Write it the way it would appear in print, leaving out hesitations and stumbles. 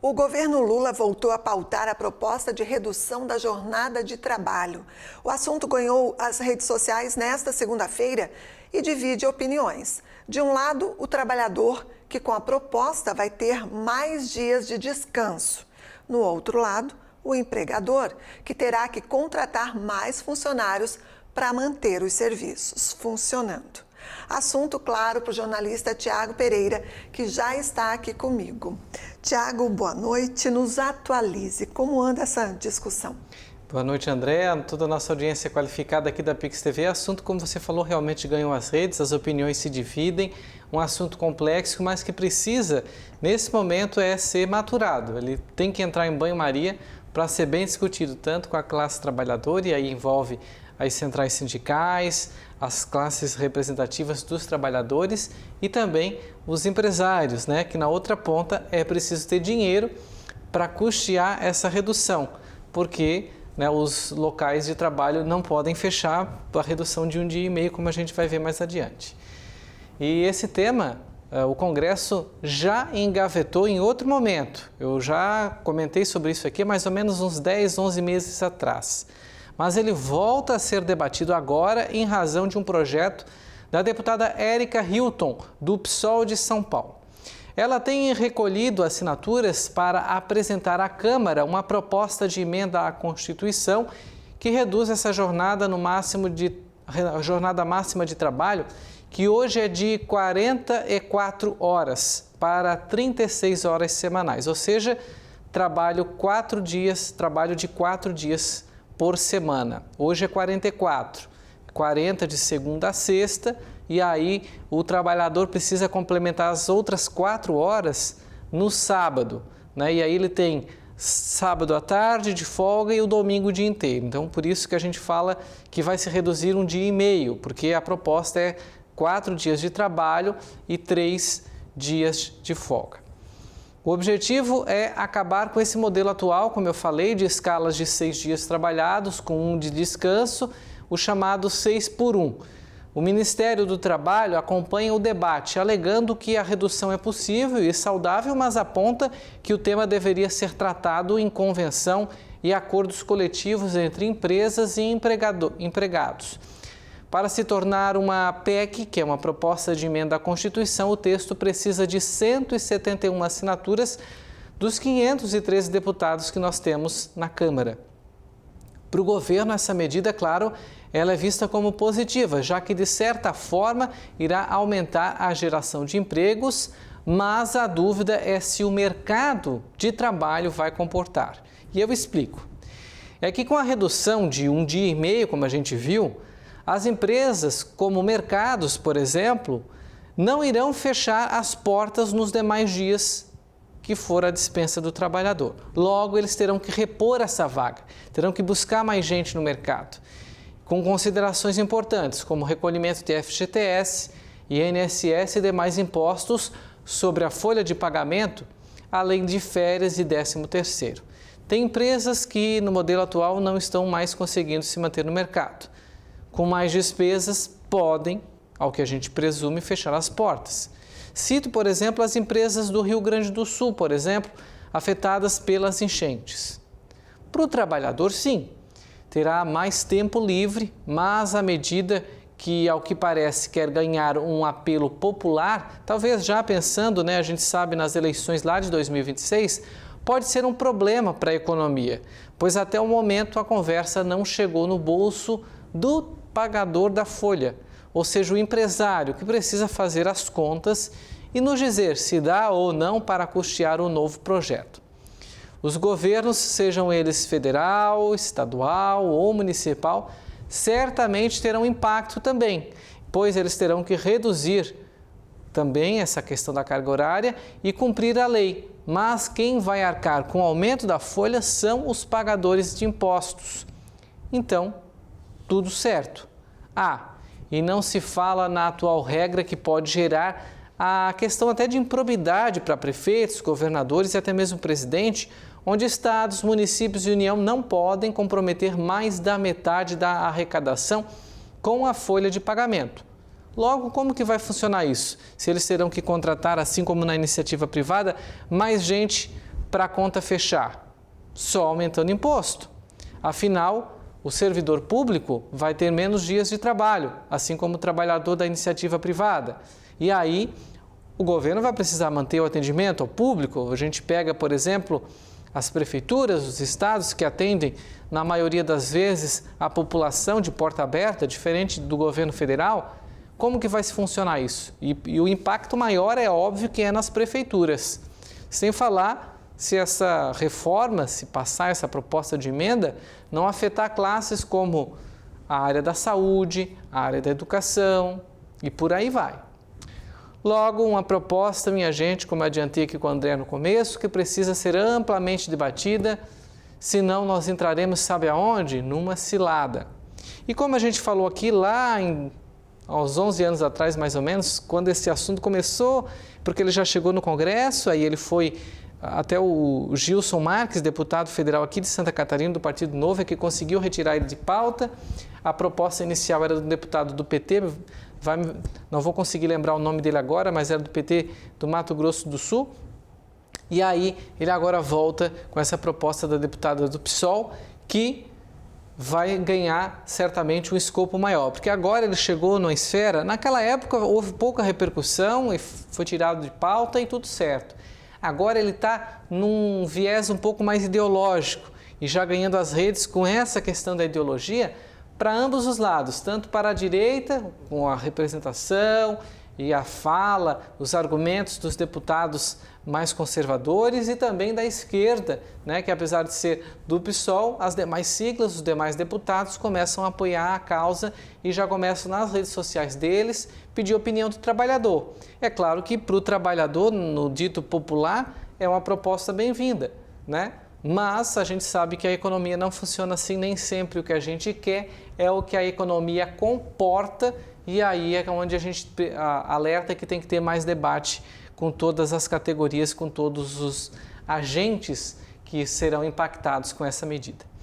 O governo Lula voltou a pautar a proposta de redução da jornada de trabalho. O assunto ganhou as redes sociais nesta segunda-feira e divide opiniões. De um lado, o trabalhador, que com a proposta vai ter mais dias de descanso. No outro lado, o empregador, que terá que contratar mais funcionários para manter os serviços funcionando. Assunto claro para o jornalista Tiago Pereira, que já está aqui comigo. Tiago, boa noite. Nos atualize. Como anda essa discussão? Boa noite, André. Toda a nossa audiência qualificada aqui da Pix TV. Assunto, como você falou, realmente ganhou as redes, as opiniões se dividem. Um assunto complexo, mas que precisa, nesse momento, ser maturado. Ele tem que entrar em banho-maria para ser bem discutido, tanto com a classe trabalhadora, e aí envolve as centrais sindicais, as classes representativas dos trabalhadores e também os empresários, né? Que na outra ponta é preciso ter dinheiro para custear essa redução, porque os locais de trabalho não podem fechar a redução de 1 dia e meio, como a gente vai ver mais adiante. E esse tema, o Congresso já engavetou em outro momento. Eu já comentei sobre isso aqui mais ou menos uns 10, 11 meses atrás. Mas ele volta a ser debatido agora em razão de um projeto da deputada Érica Hilton, do PSOL de São Paulo. Ela tem recolhido assinaturas para apresentar à Câmara uma proposta de emenda à Constituição que reduz essa jornada jornada máxima de trabalho, que hoje é de 44 horas para 36 horas semanais, ou seja, trabalho de 4 dias por semana. Hoje é 44, 40 de segunda a sexta, e aí o trabalhador precisa complementar as outras 4 horas no sábado, né? E aí ele tem sábado à tarde de folga e o domingo o dia inteiro. Então, por isso que a gente fala que vai se reduzir 1 dia e meio, porque a proposta é 4 dias de trabalho e 3 dias de folga. O objetivo é acabar com esse modelo atual, como eu falei, de escalas de 6 dias trabalhados com 1 de descanso, o chamado 6 por 1. O Ministério do Trabalho acompanha o debate, alegando que a redução é possível e saudável, mas aponta que o tema deveria ser tratado em convenção e acordos coletivos entre empresas e empregados. Para se tornar uma PEC, que é uma proposta de emenda à Constituição, o texto precisa de 171 assinaturas dos 513 deputados que nós temos na Câmara. Para o governo, essa medida, claro, ela é vista como positiva, já que, de certa forma, irá aumentar a geração de empregos, mas a dúvida é se o mercado de trabalho vai comportar. E eu explico. É que com a redução de 1 dia e meio, como a gente viu, as empresas, como mercados, por exemplo, não irão fechar as portas nos demais dias que for a dispensa do trabalhador. Logo, eles terão que repor essa vaga, terão que buscar mais gente no mercado, com considerações importantes, como recolhimento de FGTS, INSS e demais impostos sobre a folha de pagamento, além de férias e 13º. Tem empresas que, no modelo atual, não estão mais conseguindo se manter no mercado. Com mais despesas, podem, ao que a gente presume, fechar as portas. Cito, por exemplo, as empresas do Rio Grande do Sul, por exemplo, afetadas pelas enchentes. Para o trabalhador, sim, terá mais tempo livre, mas à medida que, ao que parece, quer ganhar um apelo popular, talvez já pensando, a gente sabe, nas eleições lá de 2026, pode ser um problema para a economia, pois até o momento a conversa não chegou no bolso do pagador da folha, ou seja, o empresário que precisa fazer as contas e nos dizer se dá ou não para custear o novo projeto. Os governos, sejam eles federal, estadual ou municipal, certamente terão impacto também, pois eles terão que reduzir também essa questão da carga horária e cumprir a lei. Mas quem vai arcar com o aumento da folha são os pagadores de impostos. Então, tudo certo. E não se fala na atual regra que pode gerar a questão até de improbidade para prefeitos, governadores e até mesmo presidente, onde estados, municípios e União não podem comprometer mais da metade da arrecadação com a folha de pagamento. Logo, como que vai funcionar isso? Se eles terão que contratar, assim como na iniciativa privada, mais gente para a conta fechar? Só aumentando imposto. Afinal, o servidor público vai ter menos dias de trabalho, assim como o trabalhador da iniciativa privada. E aí, o governo vai precisar manter o atendimento ao público. A gente pega, por exemplo, as prefeituras, os estados que atendem, na maioria das vezes, a população de porta aberta, diferente do governo federal. Como que vai se funcionar isso? E o impacto maior é óbvio que é nas prefeituras. Sem falar se essa reforma, se passar essa proposta de emenda, não afetar classes como a área da saúde, a área da educação e por aí vai. Logo, uma proposta, minha gente, como eu adiantei aqui com o André no começo, que precisa ser amplamente debatida, senão nós entraremos, sabe aonde? Numa cilada. E como a gente falou aqui aos 11 anos atrás, mais ou menos, quando esse assunto começou, porque ele já chegou no Congresso, aí ele foi até o Gilson Marques, deputado federal aqui de Santa Catarina, do Partido Novo, é que conseguiu retirar ele de pauta. A proposta inicial era do deputado do PT, não vou conseguir lembrar o nome dele agora, mas era do PT do Mato Grosso do Sul. E aí ele agora volta com essa proposta da deputada do PSOL, que vai ganhar certamente um escopo maior, porque agora ele chegou numa esfera, naquela época houve pouca repercussão e foi tirado de pauta e tudo certo. Agora ele está num viés um pouco mais ideológico e já ganhando as redes com essa questão da ideologia para ambos os lados, tanto para a direita, com a representação e a fala, os argumentos dos deputados mais conservadores, e também da esquerda, né, que apesar de ser do PSOL, as demais siglas, os demais deputados começam a apoiar a causa e já começam nas redes sociais deles pedir a opinião do trabalhador. É claro que para o trabalhador, no dito popular, é uma proposta bem-vinda, né? Mas a gente sabe que a economia não funciona assim, nem sempre o que a gente quer é o que a economia comporta, e aí é onde a gente alerta que tem que ter mais debate com todas as categorias, com todos os agentes que serão impactados com essa medida.